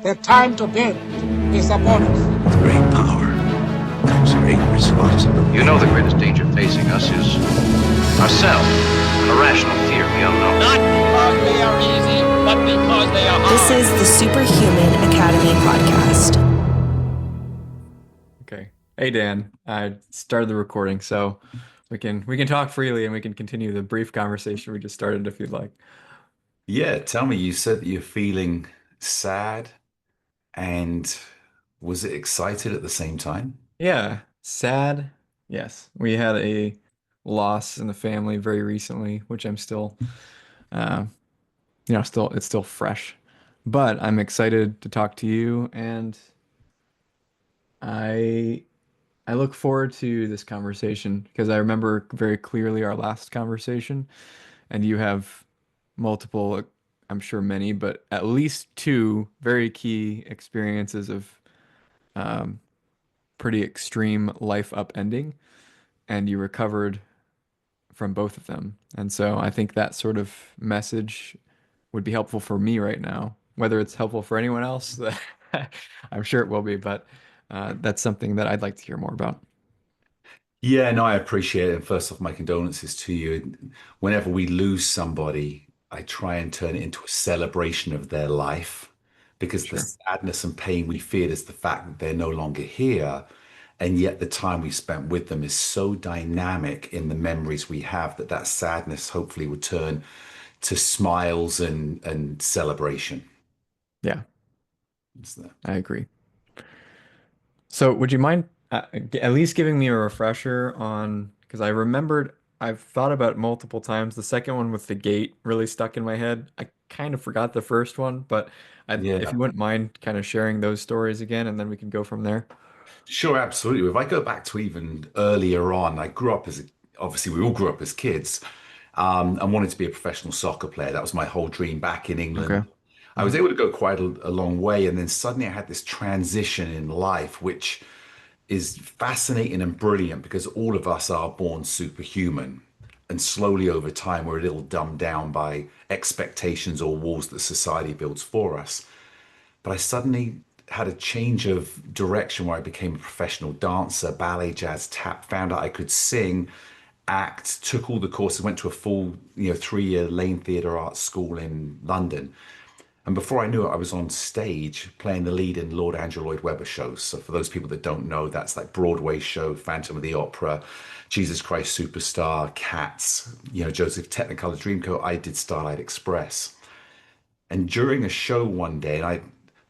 The time to build is upon us. With great power comes great responsibility. You know the greatest danger facing us is ourselves, an irrational fear we all know. Not because they are easy, but because they are hard. This is the SuperHuman Academy podcast. Okay. Hey Dan, I started the recording, so we can talk freely and we can continue the brief conversation we just started if you'd like. Yeah, tell me, you said that you're feeling sad and was it excited at the same time? Yeah, sad. Yes, we had a loss in the family very recently, which I'm still, uh, still it's still fresh, but I'm excited to talk to you, and I I look forward to this conversation because I remember very clearly our last conversation, and you have multiple, I'm sure many, but at least two very key experiences of um, pretty extreme life upending, and you recovered from both of them. And so I think that sort of message would be helpful for me right now. Whether it's helpful for anyone else, I'm sure it will be, but that's something that I'd like to hear more about. Yeah, no, I appreciate it. And first off, my condolences to you. Whenever we lose somebody, I try and turn it into a celebration of their life because the Sure. sadness and pain we feel is the fact that they're no longer here. And yet the time we spent with them is so dynamic in the memories we have that that sadness hopefully will turn to smiles and celebration. Yeah, It's the- I agree. So would you mind at least giving me a refresher on, because I remembered, I've thought about it multiple times. The second one with the gate really stuck in my head. I kind of forgot the first one, but if Yeah. you wouldn't mind kind of sharing those stories again, and then we can go from there. Sure, absolutely. If I go back to even earlier on, I grew up as obviously we all grew up as kids, and wanted to be a professional soccer player. That was my whole dream back in Okay. England. I was Mhm. able to go quite a long way, and then suddenly I had this transition in life, which is fascinating and brilliant because all of us are born superhuman. And slowly over time, we're a little dumbed down by expectations or walls that society builds for us. But I suddenly had a change of direction where I became a professional dancer, ballet, jazz, tap, found out I could sing, act, took all the courses, went to a full, 3-year Lane Theatre Arts School in London. And before I knew it, I was on stage playing the lead in Lord Andrew Lloyd Webber shows. So for those people that don't know, that's like Broadway show, Phantom of the Opera, Jesus Christ Superstar, Cats, Joseph Technicolor Dreamcoat. I did Starlight Express. And during a show one day, and I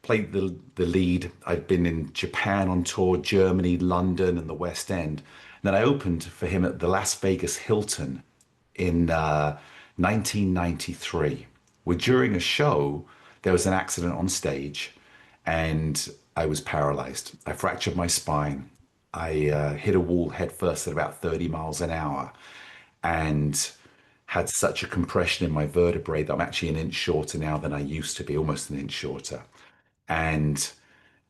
played the lead. I'd been in Japan on tour, Germany, London, and the West End. And then I opened for him at the Las Vegas Hilton in 1993. Where during a show, there was an accident on stage, and I was paralyzed. I fractured my spine. I hit a wall head first at about 30 miles an hour, and had such a compression in my vertebrae that I'm actually an inch shorter now than I used to be, almost an inch shorter. And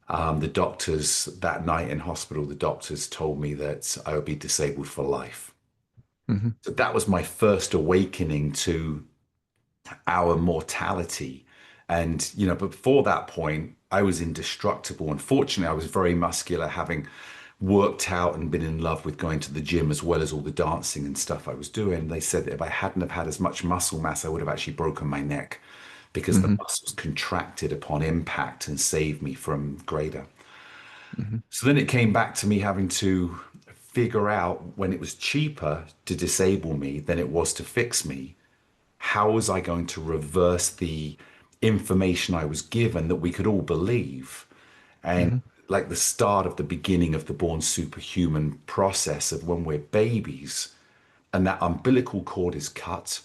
the doctors that night in hospital, the doctors told me that I would be disabled for life. Mhm. So that was my first awakening to our mortality. And, but before that point, I was indestructible. Unfortunately, I was very muscular, having worked out and been in love with going to the gym as well as all the dancing and stuff I was doing. They said that if I hadn't have had as much muscle mass, I would have actually broken my neck because the Mhm. muscles contracted upon impact and saved me from greater. Mhm. So then it came back to me having to figure out when it was cheaper to disable me than it was to fix me, how was I going to reverse the information I was given that we could all believe? And Mhm. like the start of the beginning of the born superhuman process of when we're babies and that umbilical cord is cut,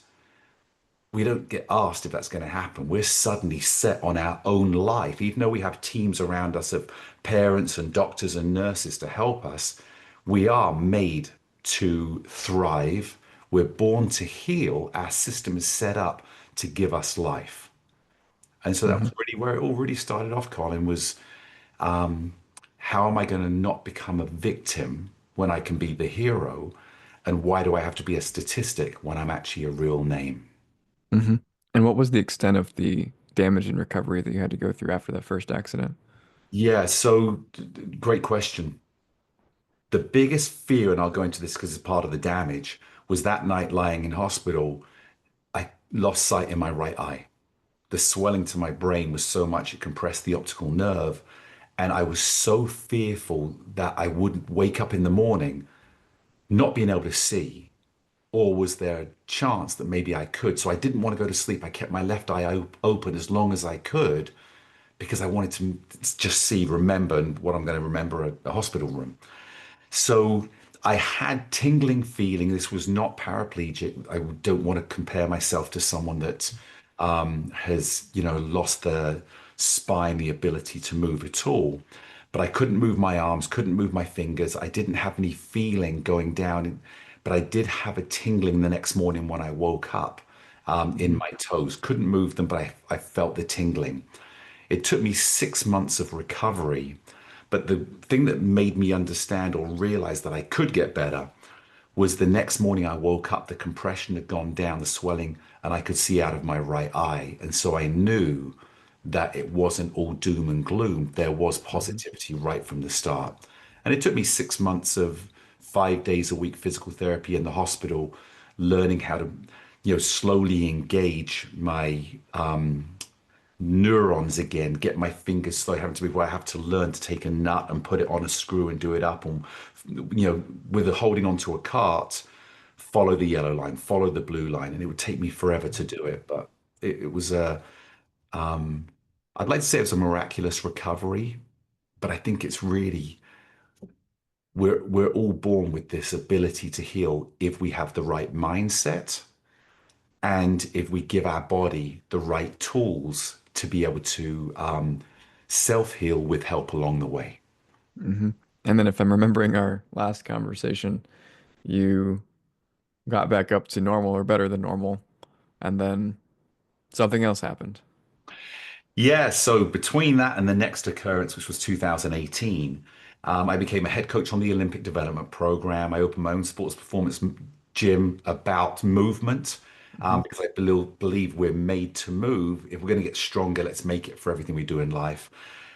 we don't get asked if that's going to happen. We're suddenly set on our own life, even though we have teams around us of parents and doctors and nurses to help us. We are made to thrive. We're born to heal. Our system is set up to give us life. And so that Mhm. was really where it all really started off, Colin, was how am I going to not become a victim when I can be the hero? And why do I have to be a statistic when I'm actually a real name? Mhm. And what was the extent of the damage and recovery that you had to go through after that first accident? Yeah, so great question. The biggest fear, and I'll go into this because it's part of the damage, was that night lying in hospital, I lost sight in my right eye. The swelling to my brain was so much it compressed the optical nerve. And I was so fearful that I wouldn't wake up in the morning not being able to see, or was there a chance that maybe I could? So I didn't want to go to sleep. I kept my left eye open as long as I could because I wanted to just see, remember what I'm going to remember at the hospital room. So I had tingling feeling. This was not paraplegic. I don't want to compare myself to someone that has, lost their spine, the ability to move at all. But I couldn't move my arms, couldn't move my fingers. I didn't have any feeling going down, but I did have a tingling the next morning when I woke up in my toes. Couldn't move them, but I felt the tingling. It took me 6 months of recovery. But the thing that made me understand or realize that I could get better was the next morning I woke up, the compression had gone down, the swelling, and I could see out of my right eye. And so I knew that it wasn't all doom and gloom. There was positivity right from the start. And it took me 6 months of 5 days a week physical therapy in the hospital, learning how to, slowly engage my neurons again, get my fingers slowly having to be where I have to learn to take a nut and put it on a screw and do it up. And, with holding onto a cart, follow the yellow line, follow the blue line. And it would take me forever to do it. But it was I'd like to say it was a miraculous recovery, but I think it's really, we're all born with this ability to heal if we have the right mindset and if we give our body the right tools to be able to self-heal with help along the way. Hmm. And then if I'm remembering our last conversation, you got back up to normal or better than normal, and then something else happened. Yeah, so between that and the next occurrence, which was 2018, I became a head coach on the Olympic Development Program. I opened my own sports performance gym about movement Hmm. because I believe we're made to move. If we're going to get stronger, let's make it for everything we do in life.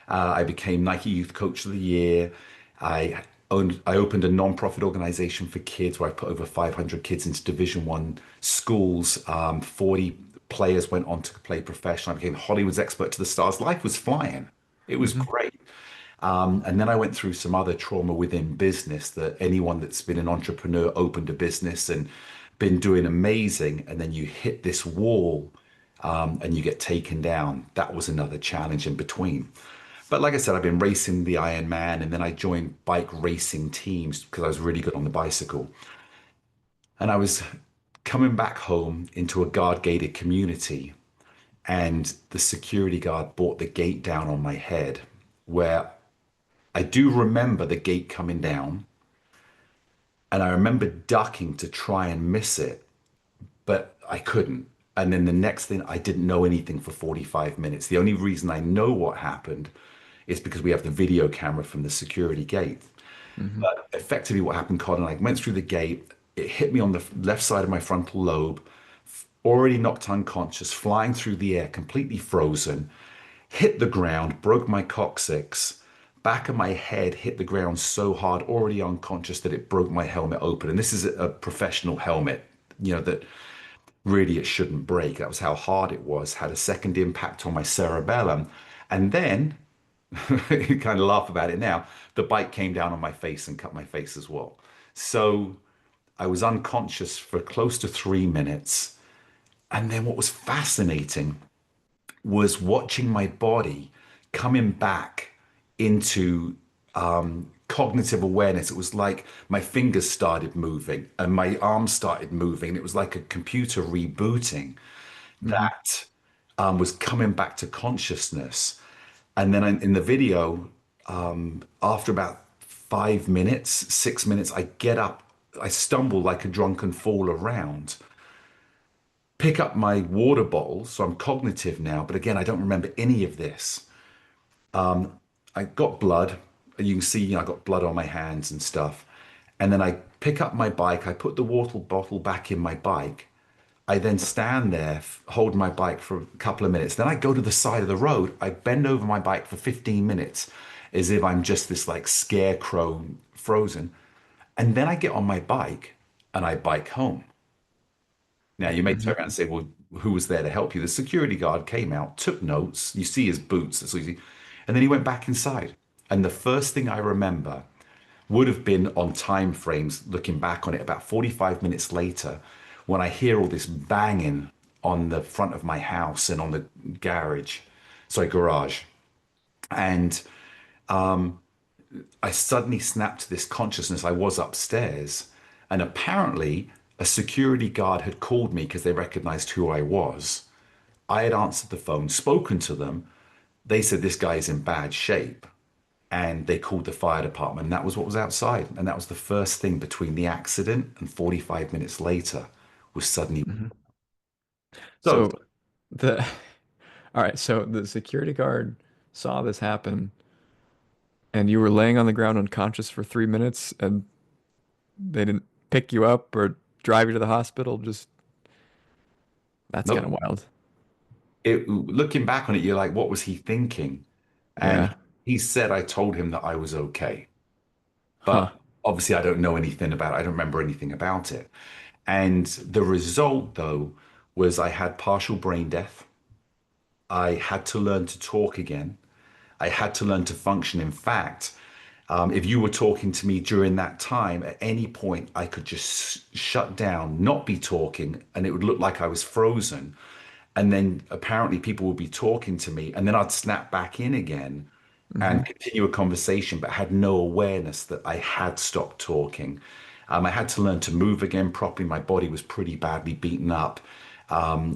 I became Nike Youth Coach of the Year. I opened a non-profit organization for kids where I put over 500 kids into Division 1 schools. 40 players went on to play professional. I became Hollywood's expert to the stars. Life was flying. It was Hmm. great. And then I went through some other trauma within business that anyone that's been an entrepreneur opened a business and been doing amazing, and then you hit this wall and you get taken down. That was another challenge in between. But like I said, I've been racing the Ironman, and then I joined bike racing teams because I was really good on the bicycle. And I was coming back home into a guard gated community, and the security guard brought the gate down on my head, where I do remember the gate coming down, and I remember ducking to try and miss it, but I couldn't. And then the next thing, I didn't know anything for 45 minutes. The only reason I know what happened is because we have the video camera from the security gate. Hmm. But effectively, what happened, Colin, I went through the gate, it hit me on the left side of my frontal lobe, already knocked unconscious, flying through the air, completely frozen, hit the ground, broke my coccyx, back of my head hit the ground so hard, already unconscious, that it broke my helmet open. And this is a professional helmet, that really it shouldn't break. That was how hard it was. Had a second impact on my cerebellum. And then, you kind of laugh about it now, the bike came down on my face and cut my face as well. So I was unconscious for close to 3 minutes. And then what was fascinating was watching my body coming back into cognitive awareness. It was like my fingers started moving and my arms started moving. It was like a computer rebooting Hmm. that was coming back to consciousness. And then in the video, after about 5 minutes, 6 minutes, I get up, I stumble like a drunken fool around, pick up my water bottle. So I'm cognitive now, but again, I don't remember any of this. I got blood, and you can see, I got blood on my hands and stuff. And then I pick up my bike, I put the water bottle back in my bike. I then stand there, hold my bike for a couple of minutes. Then I go to the side of the road. I bend over my bike for 15 minutes as if I'm just this like scarecrow frozen. And then I get on my bike and I bike home. Now, you may Hmm. turn around and say, well, who was there to help you? The security guard came out, took notes. You see his boots, that's easy. And then he went back inside. And the first thing I remember would have been on time frames, looking back on it about 45 minutes later, when I hear all this banging on the front of my house and on the garage. And I suddenly snapped to this consciousness. I was upstairs, and apparently a security guard had called me because they recognized who I was. I had answered the phone, spoken to them. They said this guy is in bad shape, and they called the fire department. And that was what was outside, and that was the first thing between the accident and 45 minutes later was suddenly. Hmm. So So the all right, so the security guard saw this happen, and you were laying on the ground unconscious for 3 minutes, and they didn't pick you up or drive you to the hospital. Just that's kind nope. of wild. Looking back on it, you're like, what was he thinking? And Yeah. he said I told him that I was okay. Huh. But obviously, I don't know anything about it. I don't remember anything about it. And the result, though, was I had partial brain death. I had to learn to talk again. I had to learn to function. In fact, if you were talking to me during that time, at any point, I could just shut down, not be talking, and it would look like I was frozen. And then apparently people would be talking to me, and then I'd snap back in again Hmm. and continue a conversation, but had no awareness that I had stopped talking. I had to learn to move again properly. My body was pretty badly beaten up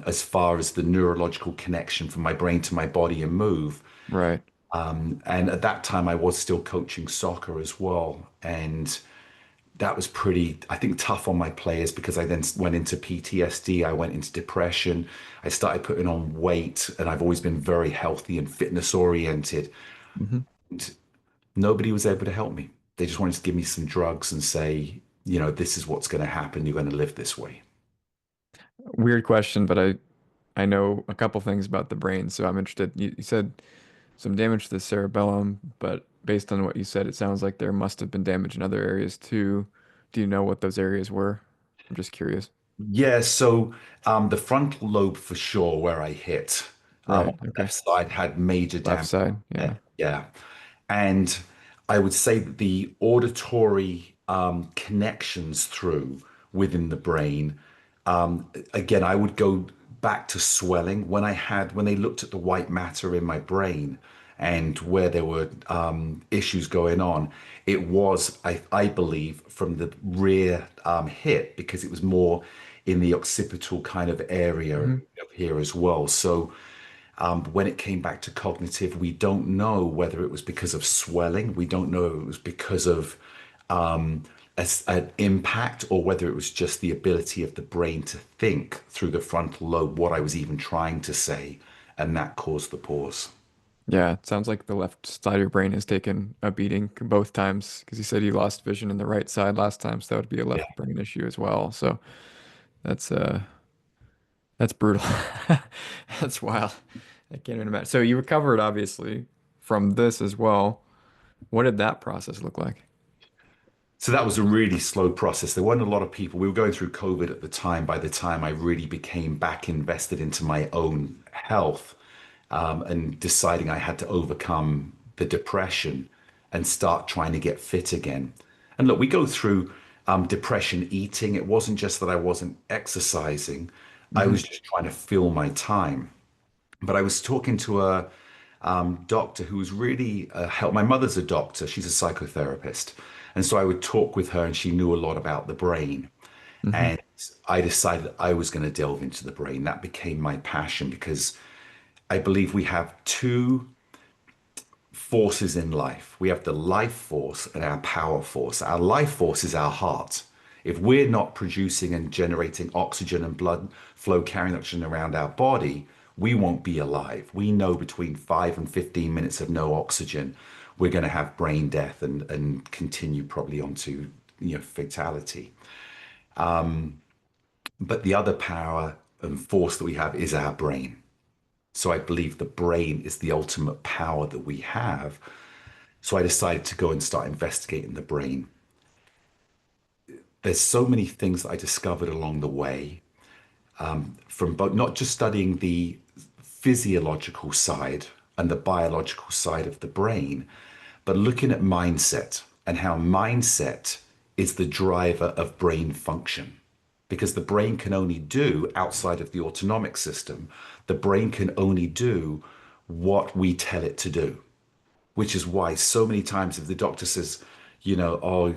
as far as the neurological connection from my brain to my body and move. Right. And at that time, I was still coaching soccer as well. And that was pretty, I think, tough on my players because I then went into PTSD, I went into depression, I started putting on weight, and I've always been very healthy and fitness oriented. Hmm. Nobody was able to help me. They just wanted to give me some drugs and say, this is what's going to happen. You're going to live this way. Weird question, but I know a couple things about the brain, so I'm interested. You said some damage to the cerebellum, but based on what you said, it sounds like there must have been damage in other areas too. Do you know what those areas were? I'm just curious. Yeah, so the frontal lobe for sure, where I hit on Right. the Okay. left side, had major Left damage. side. Yeah. Yeah. And I would say that the auditory connections through within the brain, again, I would go back to swelling when they looked at the white matter in my brain and where there were issues going on. It was, I believe, from the rear hip because it was more in the occipital kind of area Hmm. of here as well. So when it came back to cognitive, we don't know whether it was because of swelling. We don't know if it was because of an impact or whether it was just the ability of the brain to think through the frontal lobe what I was even trying to say. And that caused the pause. Yeah. It sounds like the left side of your brain has taken a beating both times because you said you lost vision in the right side last time, so that would be a Yeah. left brain issue as well. So that's that's brutal. That's wild. I can't even imagine. So you recovered obviously from this as well. What did that process look like? So that was a really slow process. There weren't a lot of people. We were going through COVID at the time. By the time I really became back invested into my own health and deciding I had to overcome the depression and start trying to get fit again. And look, we go through depression eating. It wasn't just that I wasn't exercising, I Hmm. was just trying to fill my time. But I was talking to a doctor who was really help. My mother's a doctor; she's a psychotherapist, and so I would talk with her, and she knew a lot about the brain. Hmm. And I decided I was going to delve into the brain. That became my passion because I believe we have two forces in life. We have the life force and our power force. Our life force is our heart. If we're not producing and generating oxygen and blood flow carrying oxygen around our body, we won't be alive. We know between 5 and 15 minutes of no oxygen, we're going to have brain death and continue probably on to fatality. But the other power and force that we have is our brain. So I believe the brain is the ultimate power that we have. So I decided to go and start investigating the brain. There's so many things that I discovered along the way, from not just studying the physiological side and the biological side of the brain, but looking at mindset and how mindset is the driver of brain function. Because the brain can only do, outside of the autonomic system, the brain can only do what we tell it to do, which is why so many times if the doctor says, oh,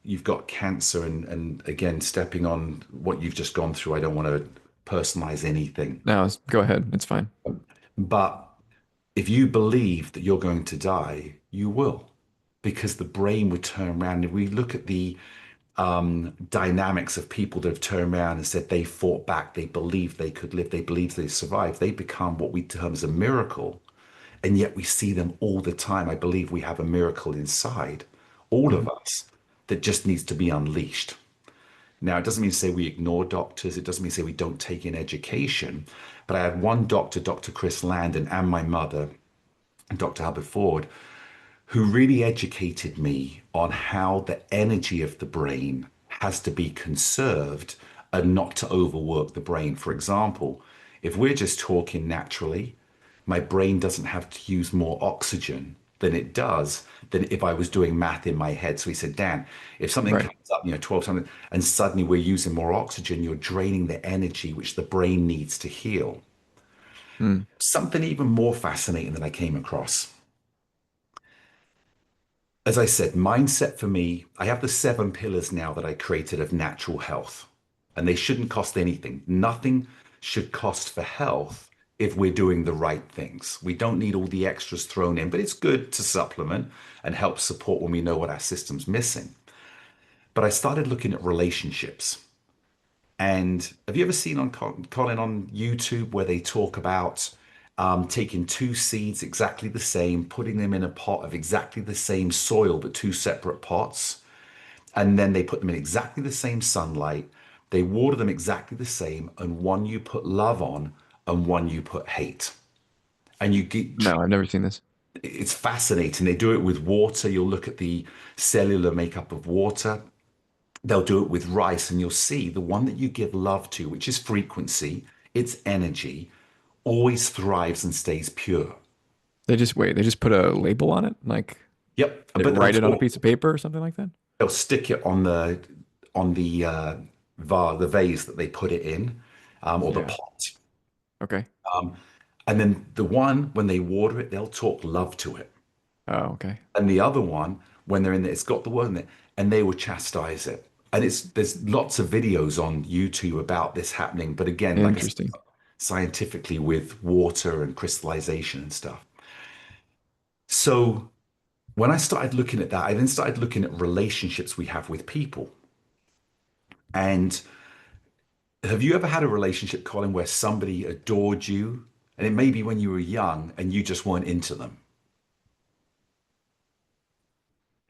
you've got cancer, and again, stepping on what you've just gone through, I don't want to personalize anything. No, go ahead. It's fine. But if you believe that you're going to die, you will, because the brain would turn around. If we look at the dynamics of people that have turned around and said they fought back, they believed they could live, they believed they survived, they become what we term as a miracle. And yet we see them all the time. I believe we have a miracle inside, all of us, that just needs to be unleashed. Now, it doesn't mean to say we ignore doctors. It doesn't mean to say we don't take in education. But I had one doctor, Dr. Chris Landon, and my mother, Dr. Albert Ford, who really educated me on how the energy of the brain has to be conserved and not to overwork the brain. For example, if we're just talking naturally, my brain doesn't have to use more oxygen than it does than if I was doing math in my head. So he said, Dan, if something Right. comes up, 12 something, and suddenly we're using more oxygen, you're draining the energy which the brain needs to heal. Something even more fascinating that I came across. As I said, mindset for me, I have the 7 pillars now that I created of natural health, and they shouldn't cost anything. Nothing should cost for health if we're doing the right things. We don't need all the extras thrown in, but it's good to supplement and help support when we know what our system's missing. But I started looking at relationships. And have you ever seen on Colin on YouTube where they talk about taking 2 seeds exactly the same, putting them in a pot of exactly the same soil, but 2 separate pots, and then they put them in exactly the same sunlight. They water them exactly the same, and one you put love on, and one you put hate. And you get, No, I've never seen this. it's fascinating. They do it with water. You'll look at the cellular makeup of water. They'll do it with rice, and you'll see the one that you give love to, which is frequency, it's energy, always thrives and stays pure. They just put a label on it, like Yep. they But write it on a piece of paper or something like that. they'll stick it on the vase that they put it in, or the Yeah. pot. Okay. And then the one, when they water it, they'll talk love to it. Oh, okay. And the other one, when they're in there, it's got the word in it, and they will chastise it. And there's lots of videos on YouTube about this happening. But again, like I said, Interesting. scientifically with water and crystallization and stuff. So when I started looking at that, I then started looking at relationships we have with people. And have you ever had a relationship, Colin, where somebody adored you? And it may be when you were young and you just weren't into them.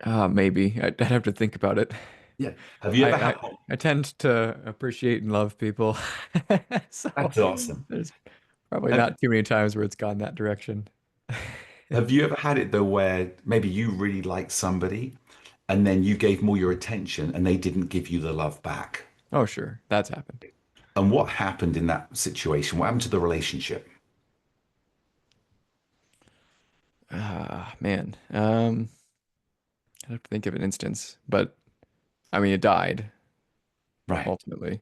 Maybe I'd have to think about it. Yeah. Have you ever I, had? I tend to appreciate and love people, so That's awesome. there's probably Have, not too many times where it's gone that direction. have you ever had it though, where maybe you really liked somebody and then you gave more your attention and they didn't give you the love back? Oh, sure, that's happened. And what happened in that situation? What happened to the relationship? Man, I'd have to think of an instance, but I mean, it died Right. ultimately.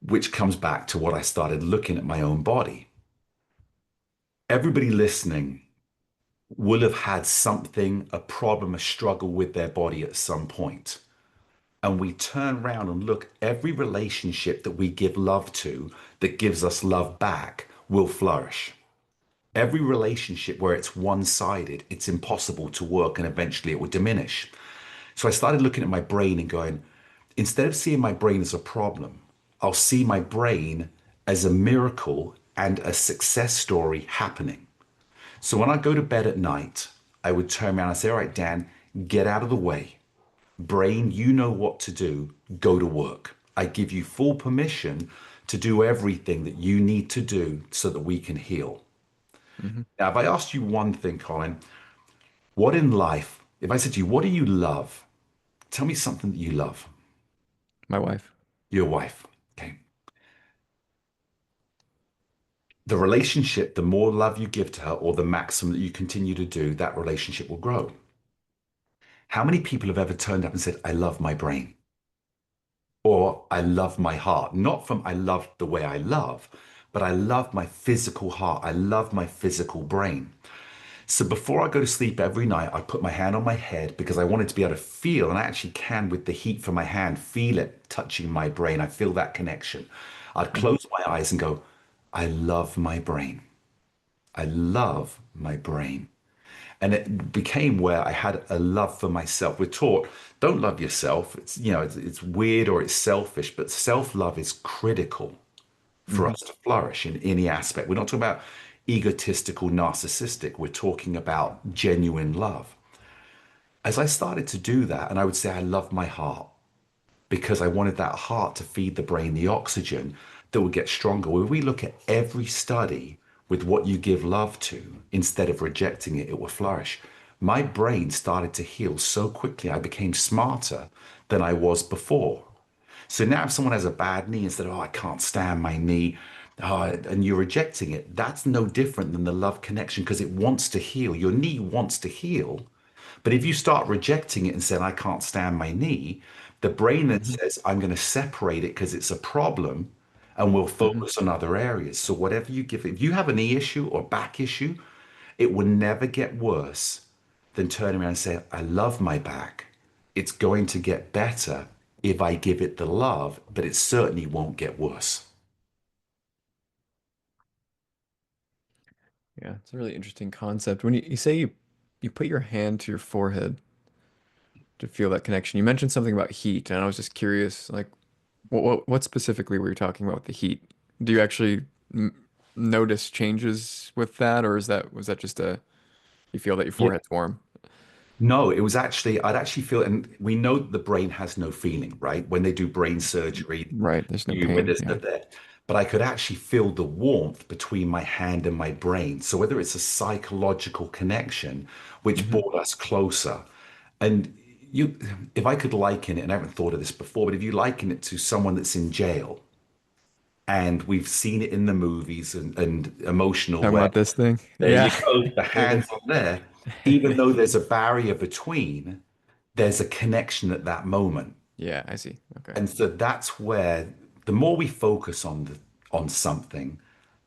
Which comes back to what I started looking at my own body. Everybody listening will have had something, a problem, a struggle with their body at some point. And we turn around and look, every relationship that we give love to, that gives us love back, will flourish. Every relationship where it's one-sided, it's impossible to work, and eventually it will diminish. So I started looking at my brain and going, instead of seeing my brain as a problem, I'll see my brain as a miracle and a success story happening. So when I go to bed at night, I would turn around and say, all right, Dan, get out of the way. Brain, you know what to do. Go to work. I give you full permission to do everything that you need to do so that we can heal. Hmm. Now, if I asked you one thing, Colin, what in life, if I said to you, what do you love? Tell me something that you love. My wife. Your wife. Okay. The relationship, the more love you give to her or the maximum that you continue to do, that relationship will grow. How many people have ever turned up and said, I love my brain? Or I love my heart? Not from I love the way I love, but I love my physical heart. I love my physical brain. So before I go to sleep every night, I put my hand on my head because I wanted to be able to feel, and I actually can with the heat from my hand, feel it touching my brain. I feel that connection. I'd Hmm. close my eyes and go, I love my brain. I love my brain. And it became where I had a love for myself. We're taught, don't love yourself. It's, it's weird or it's selfish, but self-love is critical for Hmm. us to flourish in any aspect. We're not talking about egotistical, narcissistic. We're talking about genuine love. As I started to do that, and I would say I love my heart because I wanted that heart to feed the brain the oxygen that would get stronger. When we look at every study with what you give love to, instead of rejecting it, it will flourish. My brain started to heal so quickly. I became smarter than I was before. So now if someone has a bad knee, instead of, oh, I can't stand my knee, and you're rejecting it, that's no different than the love connection because it wants to heal. Your knee wants to heal. But if you start rejecting it and saying, I can't stand my knee, the brain then Hmm. says, I'm going to separate it because it's a problem and we'll Hmm. focus on other areas. So whatever you give, if you have a knee issue or back issue, it will never get worse than turning around and saying, I love my back. It's going to get better if I give it the love, but it certainly won't get worse. Yeah, it's a really interesting concept. When you say you put your hand to your forehead to feel that connection, you mentioned something about heat, and I was just curious, like, what specifically were you talking about with the heat? Do you actually m notice changes with that, or was that just a you feel that your Yeah. forehead's warm? No, it was actually, I'd actually feel, and we know that the brain has no feeling, right? When they do brain surgery, Right, there's no you, when pain. there's no Yeah. there. But I could actually feel the warmth between my hand and my brain. So whether it's a psychological connection, which Hmm. brought us closer, and you, if I could liken it, and I haven't thought of this before, but if you liken it to someone that's in jail, and we've seen it in the movies and emotional Talking where about this thing? there Yeah. you go, the There it hands is. on there, even though there's a barrier between, there's a connection at that moment. Yeah, I see. Okay. And so that's where the more we focus on something,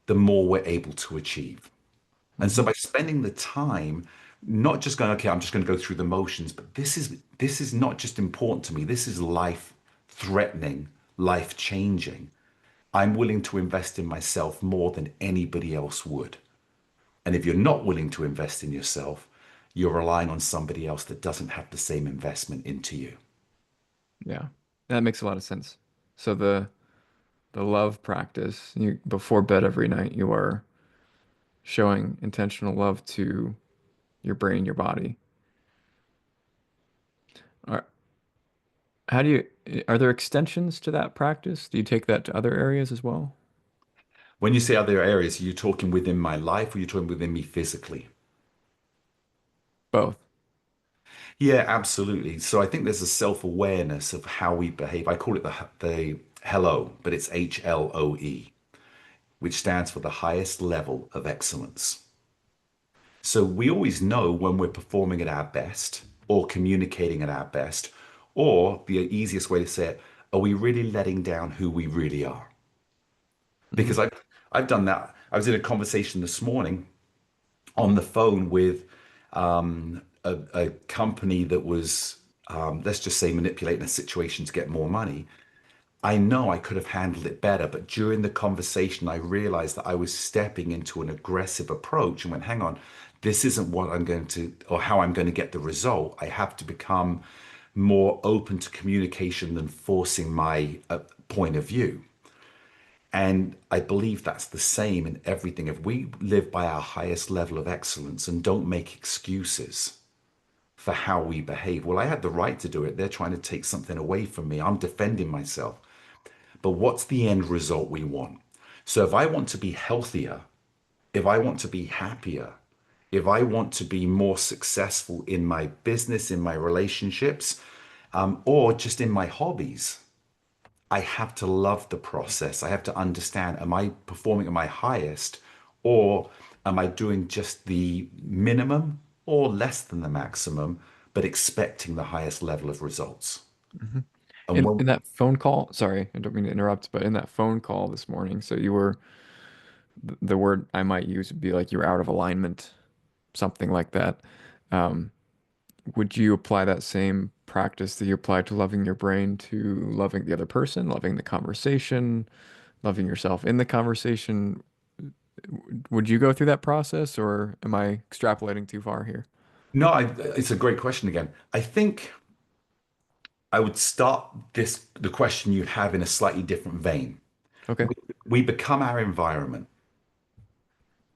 the more we're able to achieve. And so Hmm. by spending the time, not just going, okay, I'm just going to go through the motions, but this is not just important to me. This is life threatening, life changing. I'm willing to invest in myself more than anybody else would. And if you're not willing to invest in yourself, you're relying on somebody else that doesn't have the same investment into you. Yeah. That makes a lot of sense. So the love practice, you before bed every night, you are showing intentional love to your brain, your body. Are, how do are there extensions to that practice? Do you take that to other areas as well? When you say other areas, are you talking within my life or are you talking within me physically? Both. Yeah, absolutely. So I think there's a self-awareness of how we behave. I call it the hello, but it's HLOE, which stands for the highest level of excellence. So we always know when we're performing at our best or communicating at our best, or the easiest way to say it, are we really letting down who we really are? Hmm. Because I've done that. I was in a conversation this morning on the phone with a company that was, let's just say, manipulating a situation to get more money. I know I could have handled it better, but during the conversation, I realized that I was stepping into an aggressive approach and went, hang on, this isn't what I'm going to, or how I'm going to get the result. I have to become more open to communication than forcing my point of view. And I believe that's the same in everything. If we live by our highest level of excellence and don't make excuses for how we behave, well, I had the right to do it. They're trying to take something away from me. I'm defending myself. but what's the end result we want? So if I want to be healthier, if I want to be happier, if I want to be more successful in my business, in my relationships, or just in my hobbies, I have to love the process. I have to understand, am I performing at my highest, or am I doing just the minimum or less than the maximum, but expecting the highest level of results? Hmm. And In when that phone call, sorry, I don't mean to interrupt, but in that phone call this morning, so you were the word I might use would be like you're out of alignment, something like that. Um, would you apply that same practice that you apply to loving your brain to loving the other person, loving the conversation, loving yourself in the conversation? Would you go through that process, or am I extrapolating too far here? no, it's a great question again. I think I would start the question you have in a slightly different vein. Okay. We become our environment,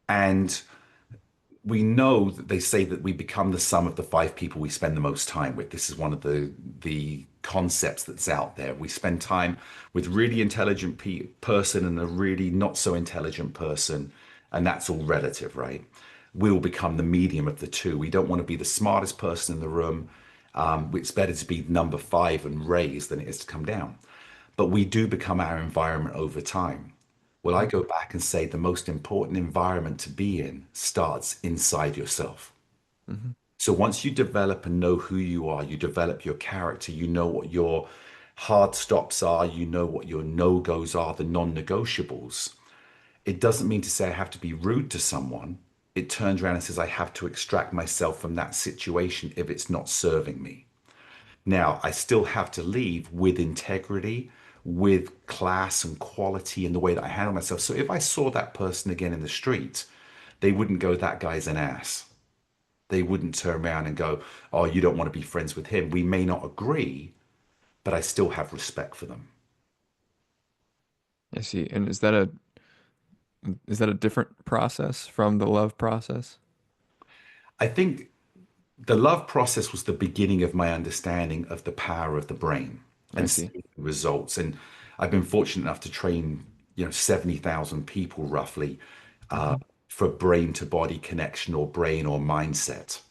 and we know that they say that we become the sum of the five people we spend the most time with. This is one of the concepts that's out there. We spend time with really intelligent person and a really not so intelligent person, and that's all relative, right? We'll become the medium of the two. We don't want to be the smartest person in the room. It's better to be number five and raise than it is to come down. But we do become our environment over time. Well, I go back and say the most important environment to be in starts inside yourself. Mm-hmm. So once you develop and know who you are, you develop your character, you know what your hard stops are, you know what your no-goes are, the non-negotiables. It doesn't mean to say I have to be rude to someone. It turns around and says I have to extract myself from that situation if it's not serving me. Now, I still have to leave with integrity, with class and quality in the way that I handle myself. So if I saw that person again in the street, they wouldn't go, that guy's an ass. They wouldn't turn around and go, oh, you don't want to be friends with him. We may not agree, but I still have respect for them. I see. And is that a different process from the love process? I think the love process was the beginning of my understanding of the power of the brain I and see. seeing the results. And I've been fortunate enough to train, 70,000 people roughly Hmm. for brain to body connection or brain or mindset.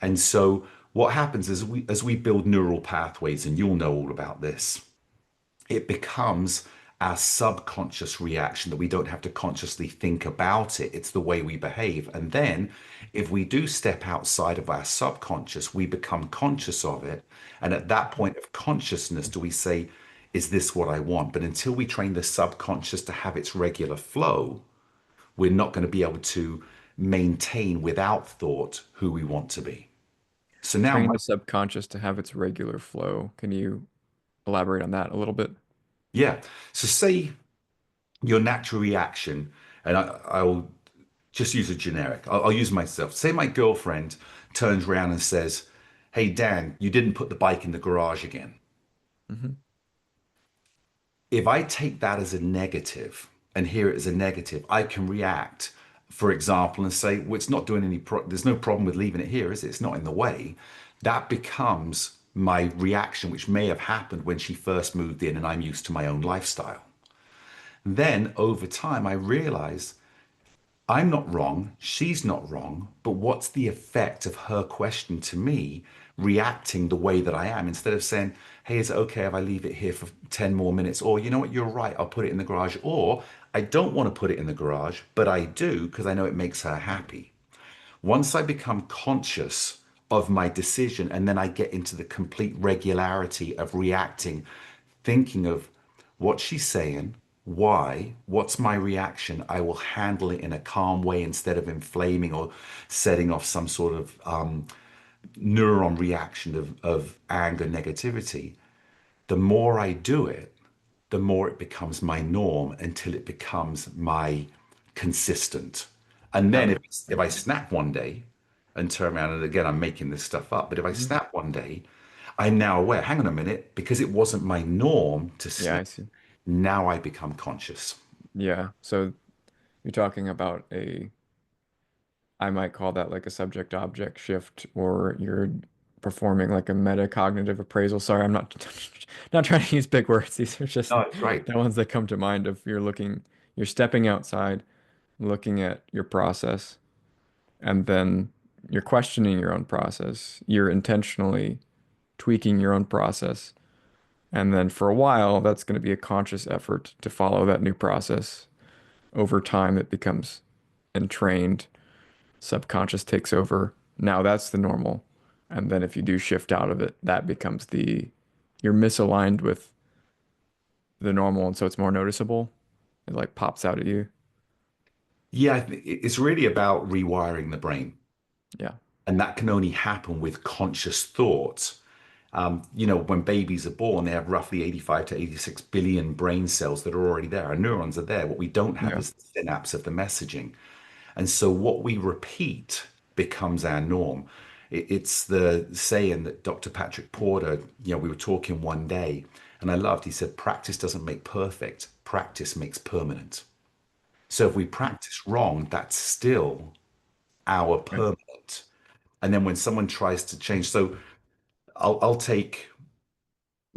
And so what happens is as we build neural pathways, and you'll know all about this, it becomes our subconscious reaction that we don't have to consciously think about it. It's the way we behave. And then if we do step outside of our subconscious, we become conscious of it. And at that point of consciousness, do we say, is this what I want? But until we train the subconscious to have its regular flow, we're not going to be able to maintain without thought who we want to be. So now, Train the subconscious to have its regular flow. Can you elaborate on that a little bit? yeah. So say your natural reaction, and I'll just use a generic. I'll use myself. Say my girlfriend turns around and says, "Hey Dan, you didn't put the bike in the garage again." Hmm. If I take that as a negative and hear it as a negative, I can react, for example, and say, "Well, it's not doing there's no problem with leaving it here, is it? It's not in the way." That becomes my reaction, which may have happened when she first moved in and I'm used to my own lifestyle. Then over time, I realize I'm not wrong, she's not wrong, but what's the effect of her question to me reacting the way that I am instead of saying, hey, is it okay if I leave it here for 10 more minutes? Or, you know what, you're right, I'll put it in the garage. Or, I don't want to put it in the garage, but I do because I know it makes her happy. Once I become conscious of my decision and then I get into the complete regularity of reacting, thinking of what she's saying, why, what's my reaction, I will handle it in a calm way instead of inflaming or setting off some sort of neuron reaction of anger, negativity. The more I do it, the more it becomes my norm until it becomes my consistent. And then Got if I snap one day and turn around, and again, I'm making this stuff up, but if I it. snap one day, I'm now aware, hang on a minute, because it wasn't my norm to Yeah, snap, I see. now I become conscious. Yeah. So you're talking about I might call that like a subject object shift, or you're performing like a metacognitive appraisal. Sorry, I'm not not trying to use big words. These are just No, it's great. the ones that come to mind of you're stepping outside, looking at your process, and then you're questioning your own process. You're intentionally tweaking your own process. And then for a while, that's going to be a conscious effort to follow that new process. Over time, it becomes entrained, subconscious takes over. Now that's the normal. And then if you do shift out of it, that becomes you're misaligned with the normal. And so it's more noticeable. It like pops out at you. Yeah, it's really about rewiring the brain. Yeah. And that can only happen with conscious thought. When babies are born, they have roughly 85 to 86 billion brain cells that are already there. Our neurons are there. What we don't have Yeah. is the synapse of the messaging. And so what we repeat becomes our norm. It's the saying that Dr. Patrick Porter, we were talking one day, and I loved, he said, practice doesn't make perfect, practice makes permanent. So if we practice wrong, that's still our Right. permanent. And then when someone tries to change, so I'll take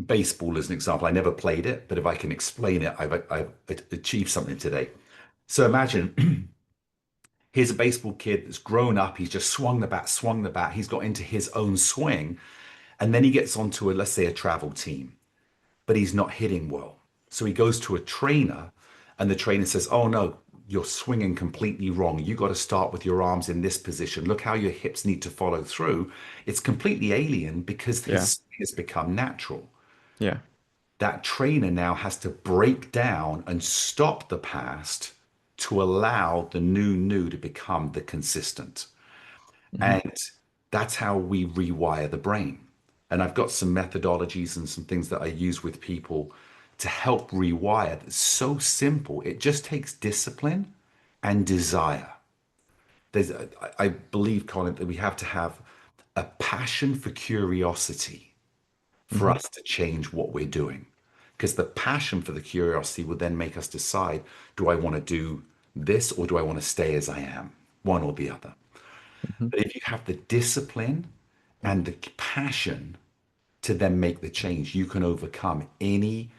baseball as an example. I never played it, but if I can explain it, I've achieved something today. So imagine here's a baseball kid that's grown up. He's just swung the bat. He's got into his own swing. And then he gets onto let's say a travel team, but he's not hitting well. So he goes to a trainer, and the trainer says, "Oh no, you're swinging completely wrong. You got to start with your arms in this position. Look how your hips need to follow through." It's completely alien because Yeah. his swing has become natural. Yeah. That trainer now has to break down and stop the past to allow the new to become the consistent. Hmm. And that's how we rewire the brain. And I've got some methodologies and some things that I use with people to help rewire. That's so simple. It just takes discipline and desire. I believe, Colin, that we have to have a passion for curiosity for Hmm. us to change what we're doing. Because the passion for the curiosity will then make us decide, do I want to do this or do I want to stay as I am? One or the other. Hmm. But if you have the discipline and the passion to then make the change, you can overcome any.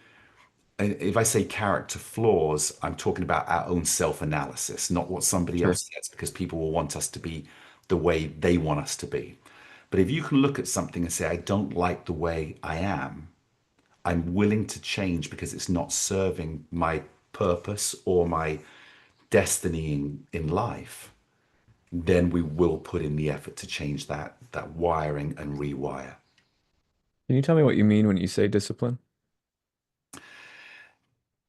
And if I say character flaws, I'm talking about our own self-analysis, not what somebody Sure. else says, because people will want us to be the way they want us to be. But if you can look at something and say, I don't like the way I am, I'm willing to change because it's not serving my purpose or my destiny in life, then we will put in the effort to change that wiring and rewire. Can you tell me what you mean when you say discipline?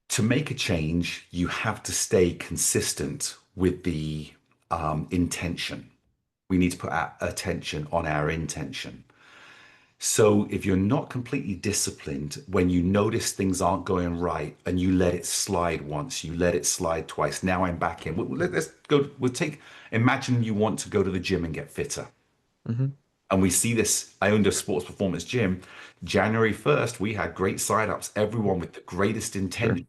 To make a change, you have to stay consistent with the intention. We need to put our attention on our intention. So if you're not completely disciplined, when you notice things aren't going right and you let it slide once, you let it slide twice, now I'm back in. Let's go, imagine you want to go to the gym and get fitter. Hmm. And we see this. I owned a sports performance gym. January 1st, we had great sign-ups, everyone with the greatest Sure. intention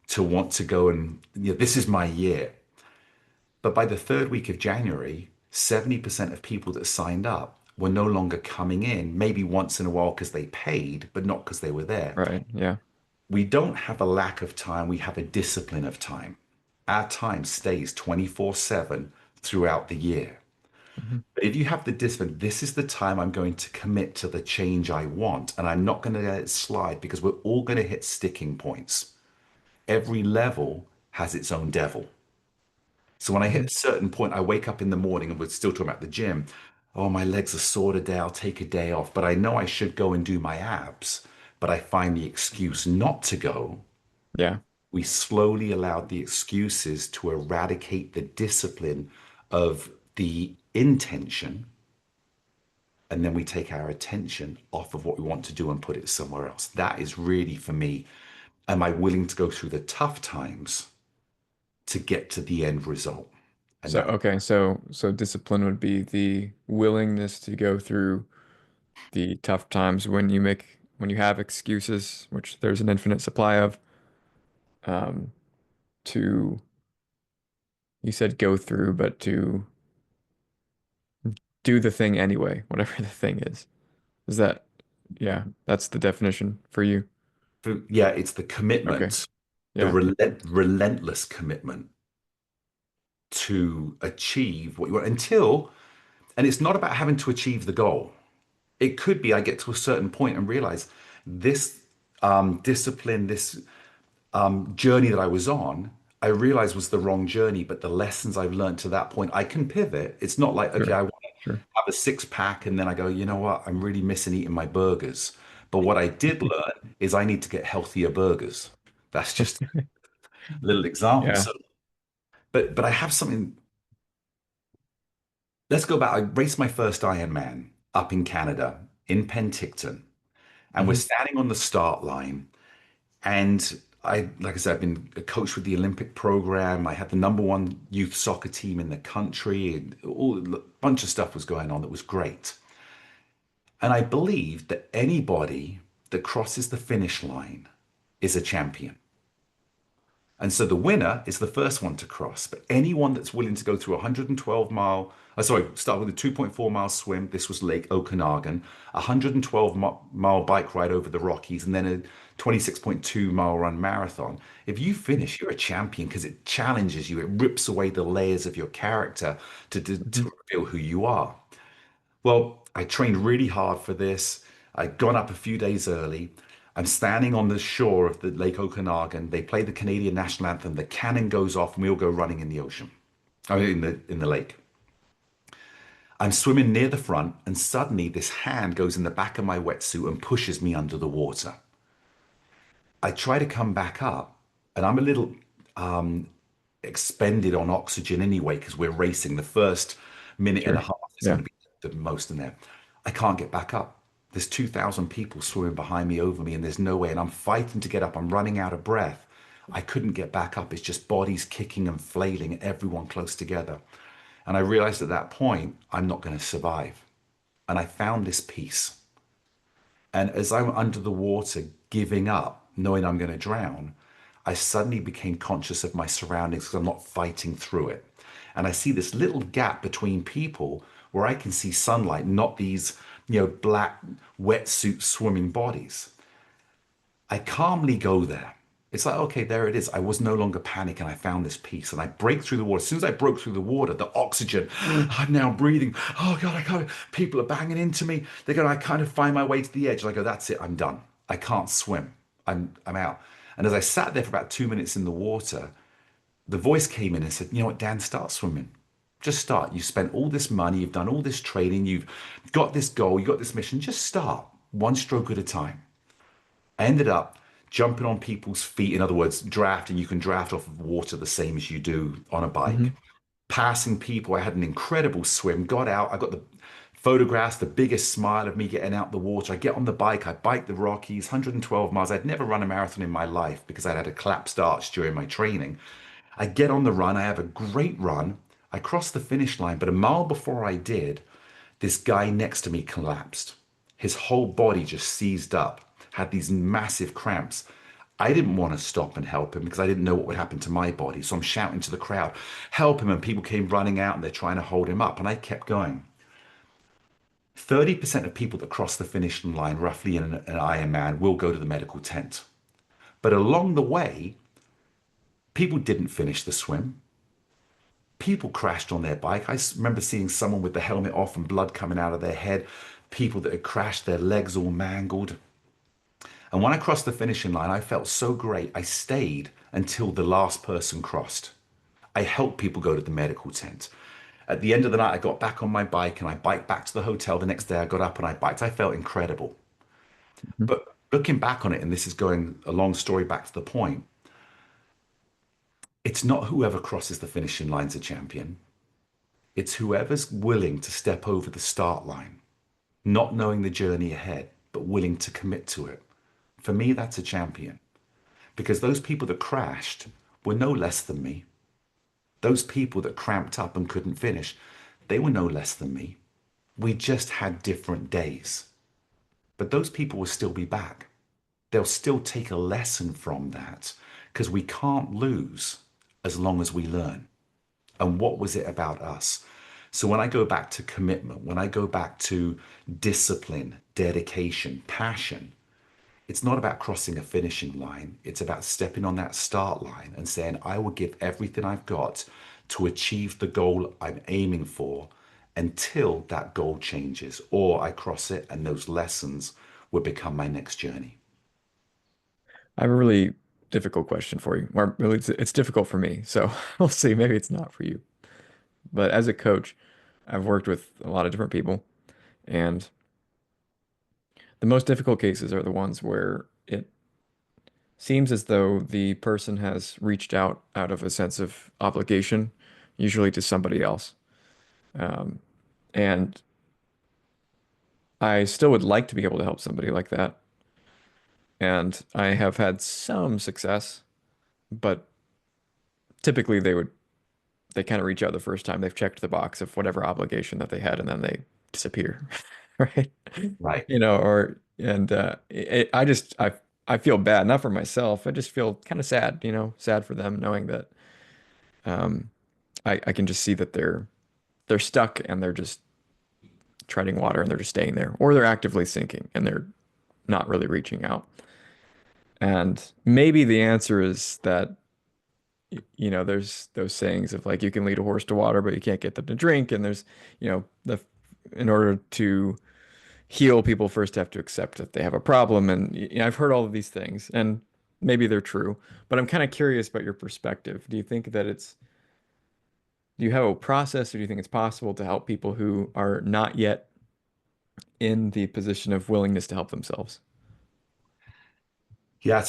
to want to go and, this is my year. But by the third week of January, 70% of people that signed up were no longer coming in, maybe once in a while because they paid, but not because they were there. Right. Yeah. We don't have a lack of time, we have a discipline of time. Our time stays 24/7 throughout the year. Hmm. But if you have the discipline, this is the time I'm going to commit to the change I want, and I'm not going to let it slide because we're all going to hit sticking points. Every level has its own devil. So when I hit Hmm. a certain point, I wake up in the morning and we're still talking about the gym. Oh, my legs are sore today. I'll take a day off. But I know I should go and do my abs. But I find the excuse not to go. Yeah. We slowly allowed the excuses to eradicate the discipline of the intention. And then we take our attention off of what we want to do and put it somewhere else. That is really for me. Am I willing to go through the tough times to get to the end result? And So that okay, so discipline would be the willingness to go through the tough times when you have excuses, which there's an infinite supply of, um, to you said go through, but to do the thing anyway, whatever the thing is. Is that, yeah, that's the definition for you. Yeah, it's the Okay. commitment, the Yeah. relentless commitment to achieve what you want until, and it's not about having to achieve the goal. It could be I get to a certain point and realize this discipline, this journey that I was on, I realized was the wrong journey, but the lessons I've learned to that point, I can pivot. It's not like, okay, Sure. I want to Sure. have a six pack and then I go, you know what, I'm really missing eating my burgers. But what I did learn is I need to get healthier burgers. That's just a little example. Yeah. So, but I have something. Let's go back. I raced my first Ironman up in Canada in Penticton, and we're Hmm. standing on the start line. And like I said, I've been a coach with the Olympic program. I had the number one youth soccer team in the country. And all a bunch of stuff was going on that was great. And I believe that anybody that crosses the finish line is a champion. And so the winner is the first one to cross. But anyone that's willing to go through a 112 mile, start with a 2.4 mile swim. This was Lake Okanagan, a 112 mile bike ride over the Rockies, and then a 26.2 mile run marathon. If you finish, you're a champion because it challenges you. It rips away the layers of your character Hmm. to reveal who you are. Well, I trained really hard for this. I'd gone up a few days early. I'm standing on the shore of the Lake Okanagan. They play the Canadian national anthem. The cannon goes off, and we all go running in the ocean. I mean, in the lake. I'm swimming near the front, and suddenly this hand goes in the back of my wetsuit and pushes me under the water. I try to come back up, and I'm a little expended on oxygen anyway because we're racing. The first minute and a Sure. half is Yeah. going to be the most in there. I can't get back up. There's 2,000 people swimming behind me, over me, and there's no way. And I'm fighting to get up. I'm running out of breath. I couldn't get back up. It's just bodies kicking and flailing, everyone close together. And I realized at that point, I'm not going to survive. And I found this peace. And as I'm under the water, giving up, knowing I'm going to drown, I suddenly became conscious of my surroundings because I'm not fighting through it. And I see this little gap between people where I can see sunlight, not these, black wetsuit swimming bodies. I calmly go there. It's like, okay, there it is. I was no longer panicking. I found this peace and I break through the water. As soon as I broke through the water, the oxygen, I'm now breathing. Oh God, I can't. People are banging into me. They're going, I kind of find my way to the edge. And I go, that's it. I'm done. I can't swim. I'm out. And as I sat there for about 2 minutes in the water, the voice came in and said, you know what, Dan, start swimming. Just start. You spent all this money. You've done all this training. You've got this goal. You got this mission. Just start one stroke at a time. I ended up jumping on people's feet. In other words, drafting. You can draft off of water the same as you do on a bike. Hmm. Passing people. I had an incredible swim. Got out. I got the photographs, the biggest smile of me getting out the water. I get on the bike. I bike the Rockies, 112 miles. I'd never run a marathon in my life because I'd had a collapsed arch during my training. I get on the run. I have a great run. I cross the finish line. But a mile before I did, this guy next to me collapsed. His whole body just seized up, had these massive cramps. I didn't want to stop and help him because I didn't know what would happen to my body. So I'm shouting to the crowd, help him. And people came running out and they're trying to hold him up. And I kept going. 30% of people that cross the finish line, roughly in an Ironman, will go to the medical tent. But along the way, people didn't finish the swim. People crashed on their bike. Remember seeing someone with the helmet off and blood coming out of their head, people that had crashed, their legs all mangled. And when I crossed the finishing line, I felt so great. I stayed until the last person crossed. I helped people go to the medical tent. At the end of the night, I got back on my bike and I biked back to the hotel. The next day, I got up and I biked. I felt incredible. Hmm. But looking back on it, and this is going a long story back to the point, it's not whoever crosses the finishing line's a champion. It's whoever's willing to step over the start line, not knowing the journey ahead, but willing to commit to it. For me, that's a champion because those people that crashed were no less than me. Those people that cramped up and couldn't finish, they were no less than me. We just had different days. But those people will still be back. They'll still take a lesson from that because we can't lose as long as we learn. And what was it about us? So when I go back to commitment, when I go back to discipline, dedication, passion, it's not about crossing a finishing line. It's about stepping on that start line and saying, I will give everything I've got to achieve the goal I'm aiming for until that goal changes or I cross it and those lessons will become my next journey. I have a really difficult question for you. Or really, it's difficult for me. So we'll see. Maybe it's not for you. But as a coach, I've worked with a lot of different people, and the most difficult cases are the ones where it seems as though the person has reached out of a sense of obligation, usually to somebody else. Um, and I still would like to be able to help somebody like that. And I have had some success, but typically they kind of reach out the first time they've checked the box of whatever obligation that they had, and then they disappear, right? Right. Or and I feel bad, not for myself. I just feel kind of sad, sad for them, knowing that um, I can just see that they're stuck and they're just treading water and they're just staying there, or they're actively sinking and they're not really reaching out. And maybe the answer is that there's those sayings of like you can lead a horse to water, but you can't get them to drink. And there's, the in order to heal, people first have to accept that they have a problem. And I've heard all of these things, and maybe they're true, but I'm kind of curious about your perspective. Do you have a process, or do you think it's possible to help people who are not yet in the position of willingness to help themselves? Yeah,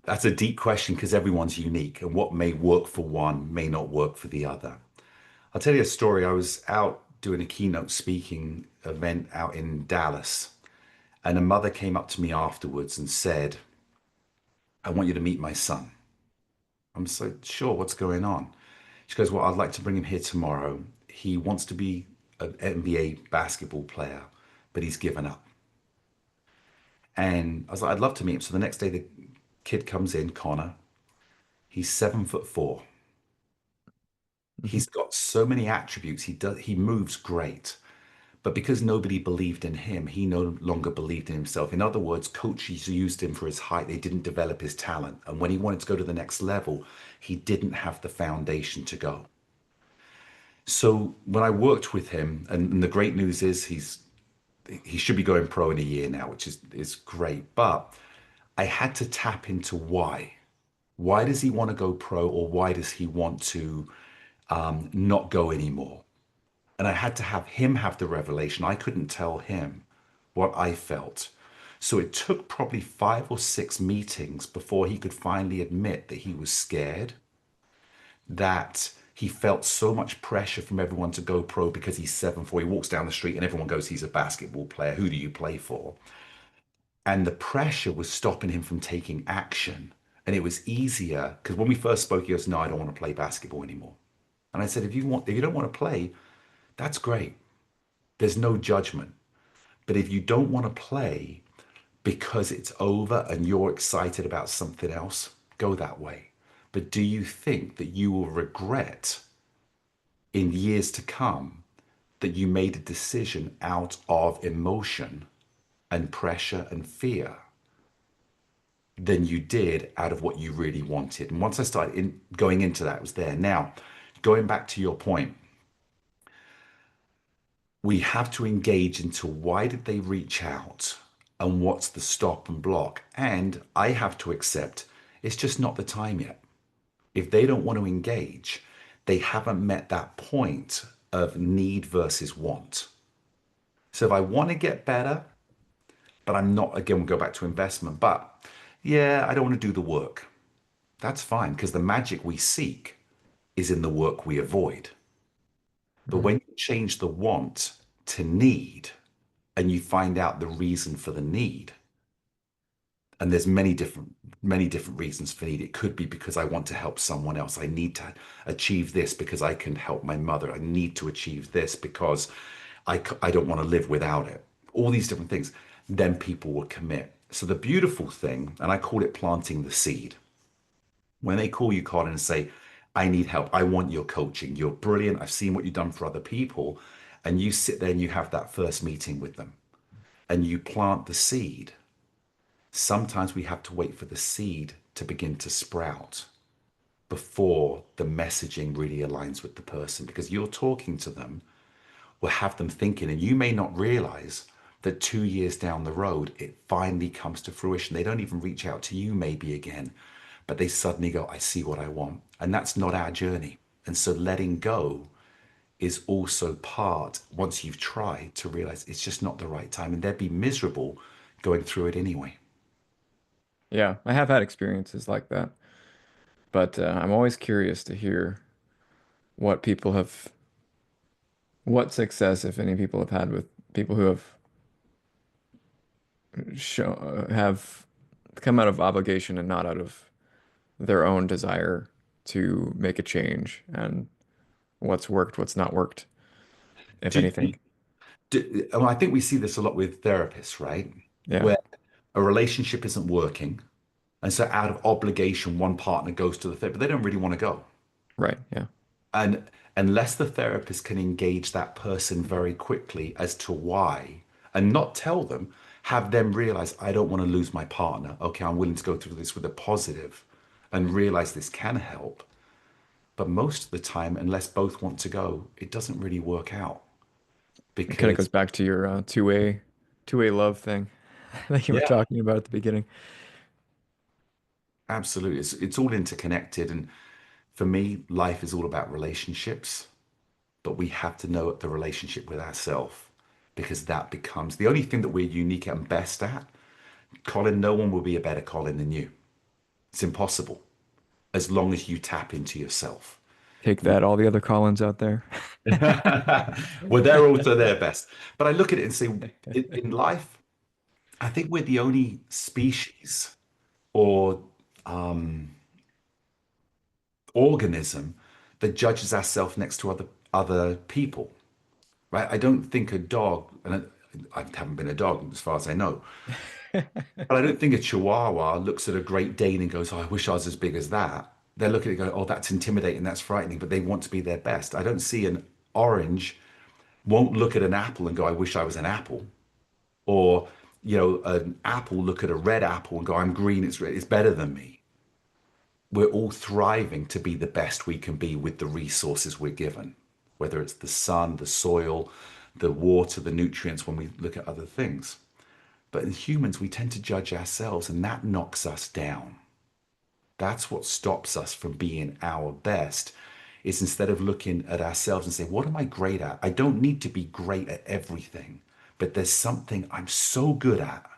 that's a deep question because everyone's unique and what may work for one may not work for the other. I'll tell you a story. I was out doing a keynote speaking event out in Dallas, and a mother came up to me afterwards and said, I want you to meet my son. I'm so sure, what's going on? She goes, well, I'd like to bring him here tomorrow. He wants to be an NBA basketball player, but he's given up. And I was like, I'd love to meet him. So the next day, the kid comes in, Connor. He's 7'4". Mhm. He's got so many attributes. He moves great. But because nobody believed in him, he no longer believed in himself. In other words, coaches used him for his height. They didn't develop his talent. And when he wanted to go to the next level, he didn't have the foundation to go. So when I worked with him, and the great news is he should be going pro in a year now, which is great. But I had to tap into why. Why does he want to go pro, or why does he want to not go anymore? And I had to have him have the revelation. I couldn't tell him what I felt. So it took probably 5 or 6 meetings before he could finally admit that he was scared, that he felt so much pressure from everyone to go pro because he's 7'4". He walks down the street and everyone goes, he's a basketball player. Who do you play for? And the pressure was stopping him from taking action. And it was easier because when we first spoke, he goes, no, I don't want to play basketball anymore. And I said, if you don't want to play, that's great. There's no judgment. But if you don't want to play because it's over and you're excited about something else, go that way. But do you think that you will regret in years to come that you made a decision out of emotion and pressure and fear than you did out of what you really wanted? And once I started going into that, it was there. Now, going back to your point, we have to engage into why did they reach out and what's the stop and block. And I have to accept it's just not the time yet. If they don't want to engage, they haven't met that point of need versus want. So if I want to get better, but I'm not, again, we'll go back to investment, but yeah, I don't want to do the work. That's fine because the magic we seek is in the work we avoid. But Mhm. when you change the want to need and you find out the reason for the need, and there's many different reasons for need. It could be because I want to help someone else. I need to achieve this because I can help my mother. I need to achieve this because I don't want to live without it. All these different things. Then people will commit. So the beautiful thing, and I call it planting the seed. When they call you, Colin, and say, I need help. I want your coaching. You're brilliant. I've seen what you've done for other people. And you sit there and you have that first meeting with them and you plant the seed. Sometimes we have to wait for the seed to begin to sprout before the messaging really aligns with the person, because you're talking to them will have them thinking, and you may not realize that 2 years down the road, it finally comes to fruition. They don't even reach out to you maybe again, but they suddenly go, I see what I want. And that's not our journey. And so letting go is also part, once you've tried, to realize it's just not the right time, and they'd be miserable going through it anyway. Yeah, I have had experiences like that, but I'm always curious to hear what people have, what success, if any, people have had with people who have come out of obligation and not out of their own desire to make a change, and what's worked, what's not worked, if Do, anything. well, I think we see this a lot with therapists, right? Yeah, Where a relationship isn't working. And so out of obligation, one partner goes to the therapist, but they don't really want to go. right. Yeah. And unless the therapist can engage that person very quickly as to why and not tell them, have them realize, I don't want to lose my partner. Okay, I'm willing to go through this with a positive and realize this can help. But most of the time, unless both want to go, it doesn't really work out It kind of because, goes back to your two-way love thing that you were yeah, talking about at the beginning. absolutely. It's all interconnected. And for me, life is all about relationships, but we have to know the relationship with ourselves, because that becomes the only thing that we're unique and best at. Colin, no one will be a better Colin than you. It's impossible as long as you tap into yourself. Take that, all the other Collins out there. Well, they're also their best. But I look at it and say, in life, I think we're the only species or organism that judges ourselves next to other people, right? I don't think a dog, and I haven't been a dog as far as I know, but I don't think a Chihuahua looks at a Great Dane and goes, "Oh, I wish I was as big as that." They're looking at it going, "Oh, that's intimidating, that's frightening," but they want to be their best. I don't see an orange won't look at an apple and go, "I wish I was an apple," or an apple look at a red apple and go, "I'm green, it's better than me." We're all thriving to be the best we can be with the resources we're given, whether it's the sun, the soil, the water, the nutrients, when we look at other things. But in humans, we tend to judge ourselves, and that knocks us down. That's what stops us from being our best, is instead of looking at ourselves and say, what am I great at? I don't need to be great at everything, but there's something I'm so good at,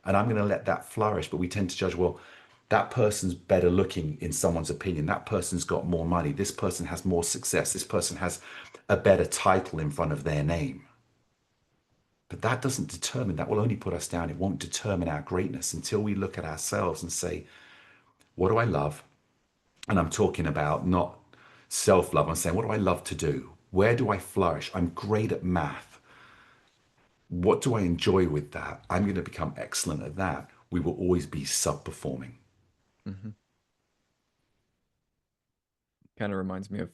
and I'm going to let that flourish. But we tend to judge, well, that person's better looking in someone's opinion. That person's got more money. This person has more success. This person has a better title in front of their name. But that doesn't determine, that will only put us down. It won't determine our greatness until we look at ourselves and say, what do I love? And I'm talking about not self-love. I'm saying, what do I love to do? Where do I flourish? I'm great at math. What do I enjoy with that? I'm going to become excellent at that. We will always be sub-performing. Hmm. Kind of reminds me of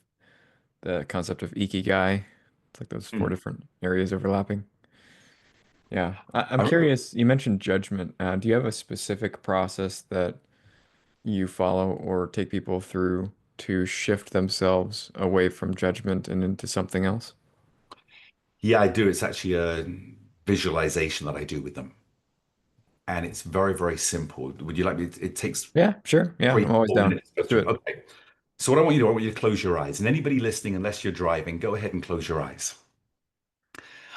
the concept of ikigai. It's like those four Mm. different areas overlapping. Yeah. I'm I remember, curious, you mentioned judgment. Do you have a specific process that you follow or take people through to shift themselves away from judgment and into something else? yeah, I do. It's actually a visualization that I do with them. And it's very, very simple. Would you like me? It takes Yeah, sure. Yeah, three, I'm always four down. minutes to go Let's do through. it. Okay. So what I want you to do, I want you to close your eyes. And anybody listening, unless you're driving, go ahead and close your eyes.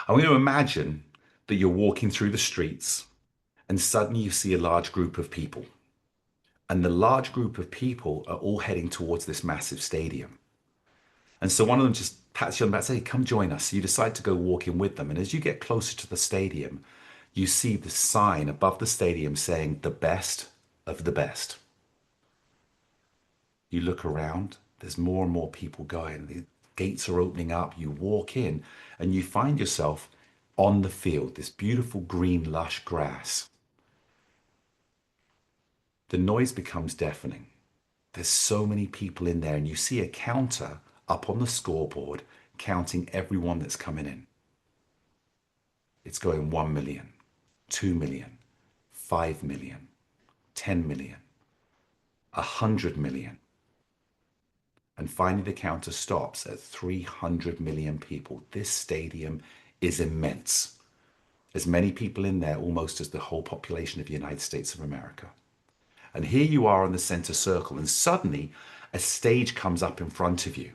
I want you to imagine that you're walking through the streets and suddenly you see a large group of people. And the large group of people are all heading towards this massive stadium. And so one of them just pats you on the back, say, "Hey, come join us." So you decide to go walking with them. And as you get closer to the stadium, you see the sign above the stadium saying the best of the best. You look around, there's more and more people going. The gates are opening up. You walk in and you find yourself on the field, this beautiful green, lush grass. The noise becomes deafening. There's so many people in there, and you see a counter up on the scoreboard counting everyone that's coming in. It's going 1 million, 2 million, 5 million, 10 million, 100 million. And finally, the counter stops at 300 million people. This stadium is immense. There's many people in there, almost as the whole population of the United States of America. And here you are on the center circle, and suddenly a stage comes up in front of you.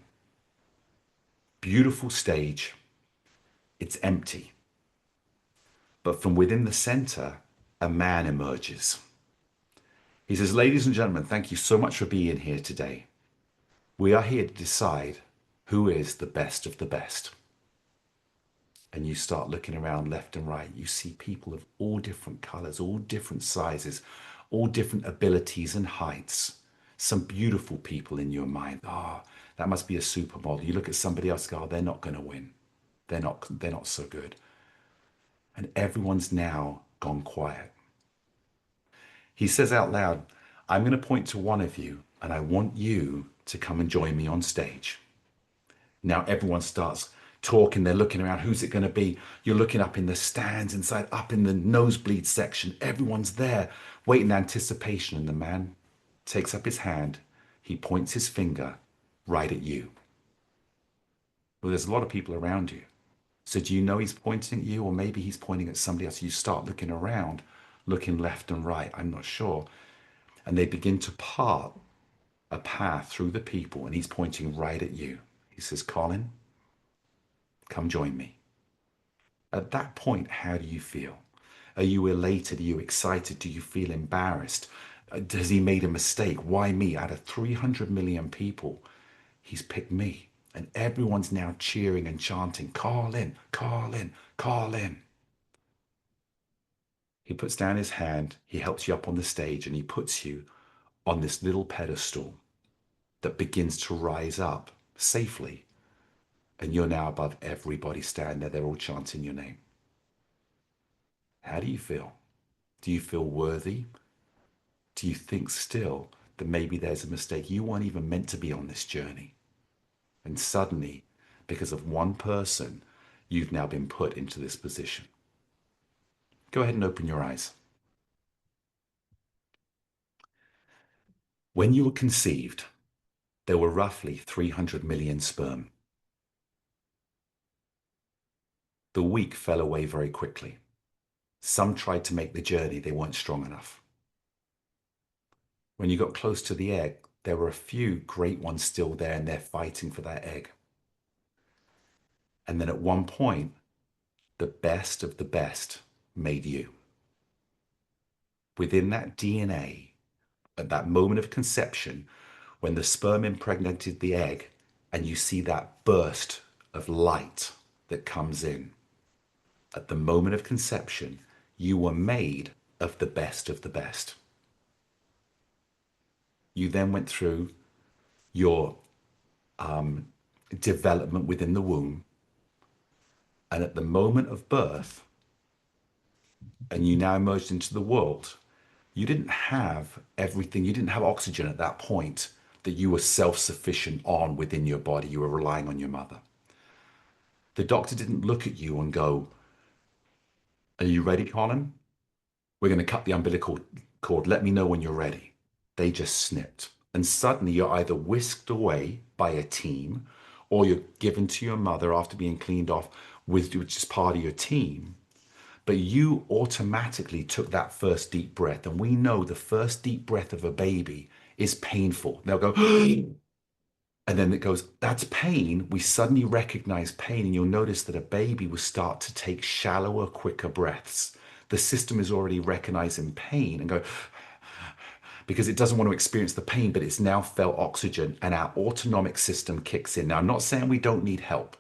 Beautiful stage. It's empty. But from within the center, a man emerges. He says, ladies and gentlemen, thank you so much for being here today. We are here to decide who is the best of the best. And you start looking around left and right. You see people of all different colors, all different sizes, all different abilities and heights. Some beautiful people in your mind. Oh, that must be a supermodel. You look at somebody else, go, oh, they're not going to win. They're not so good. And everyone's now gone quiet. He says out loud, I'm going to point to one of you, and I want you to come and join me on stage. Now everyone starts talking. They're looking around. Who's it going to be? You're looking up in the stands inside, up in the nosebleed section. Everyone's there waiting in anticipation. And the man takes up his hand. He points his finger right at you. Well, there's a lot of people around you. So do you know he's pointing at you, or maybe he's pointing at somebody else? You start looking around, looking left and right. I'm not sure. And they begin to part a path through the people, and he's pointing right at you. He says, Collin, come join me. At that point, how do you feel? Are you elated? Are you excited? Do you feel embarrassed? Has he made a mistake? Why me? Out of 300 million people, he's picked me. And everyone's now cheering and chanting, Collin, Collin, Collin. He puts down his hand, he helps you up on the stage, and he puts you on this little pedestal that begins to rise up safely. And you're now above everybody standing there. They're all chanting your name. How do you feel? Do you feel worthy? Do you think still that maybe there's a mistake? You weren't even meant to be on this journey. And suddenly, because of one person, you've now been put into this position. Go ahead and open your eyes. When you were conceived, there were roughly 300 million sperm. The weak fell away very quickly. Some tried to make the journey, they weren't strong enough. When you got close to the egg, there were a few great ones still there, and they're fighting for that egg. And then at one point, the best of the best made you. Within that DNA, at that moment of conception, when the sperm impregnated the egg, and you see that burst of light that comes in, at the moment of conception, you were made of the best of the best. You then went through your development within the womb. And at the moment of birth, and you now emerged into the world, you didn't have everything. You didn't have oxygen at that point that you were self-sufficient on within your body. You were relying on your mother. The doctor didn't look at you and go, are you ready, Collin? We're going to cut the umbilical cord. Let me know when you're ready. They just snipped. And suddenly you're either whisked away by a team, or you're given to your mother after being cleaned off, which is part of your team. But you automatically took that first deep breath. And we know the first deep breath of a baby is painful. They'll go, and then it goes, that's pain. We suddenly recognize pain. And you'll notice that a baby will start to take shallower, quicker breaths. The system is already recognizing pain and go, because it doesn't want to experience the pain, but it's now felt oxygen, and our autonomic system kicks in. Now, I'm not saying we don't need help.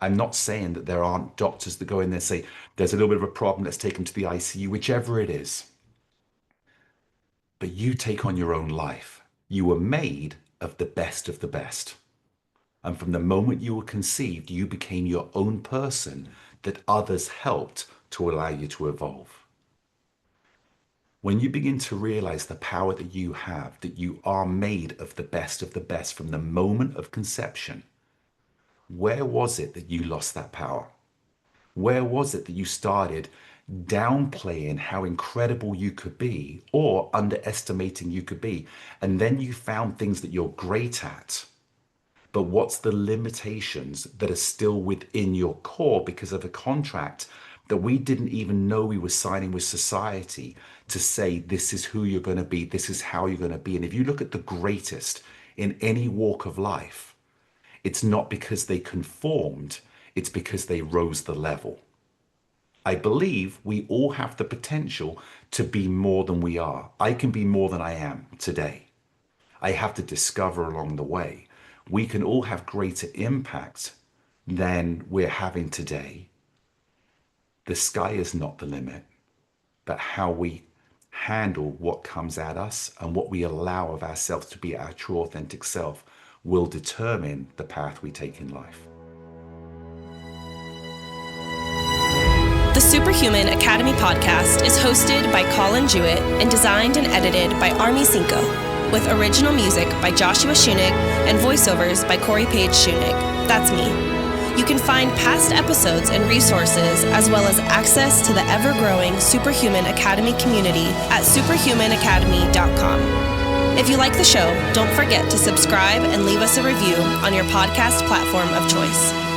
I'm not saying that there aren't doctors that go in there and say, there's a little bit of a problem, let's take them to the ICU, whichever it is. But you take on your own life. You were made of the best of the best. And from the moment you were conceived, you became your own person that others helped to allow you to evolve. When you begin to realize the power that you have, that you are made of the best from the moment of conception, where was it that you lost that power? Where was it that you started downplaying how incredible you could be or underestimating you could be? And then you found things that you're great at. But what's the limitations that are still within your core because of a contract that we didn't even know we were signing with society to say, this is who you're going to be, this is how you're going to be. And if you look at the greatest in any walk of life, it's not because they conformed, it's because they rose the level. I believe we all have the potential to be more than we are. I can be more than I am today. I have to discover along the way. We can all have greater impact than we're having today. The sky is not the limit, but how we handle what comes at us and what we allow of ourselves to be our true authentic self will determine the path we take in life. The SuperHuman Academy podcast is hosted by Collin Jewett and designed and edited by Army Cinco, with original music by Joshua Schunig and voiceovers by Corey Page Schunig. That's me. You can find past episodes and resources, as well as access to the ever-growing SuperHuman Academy community at superhumanacademy.com. If you like the show, don't forget to subscribe and leave us a review on your podcast platform of choice.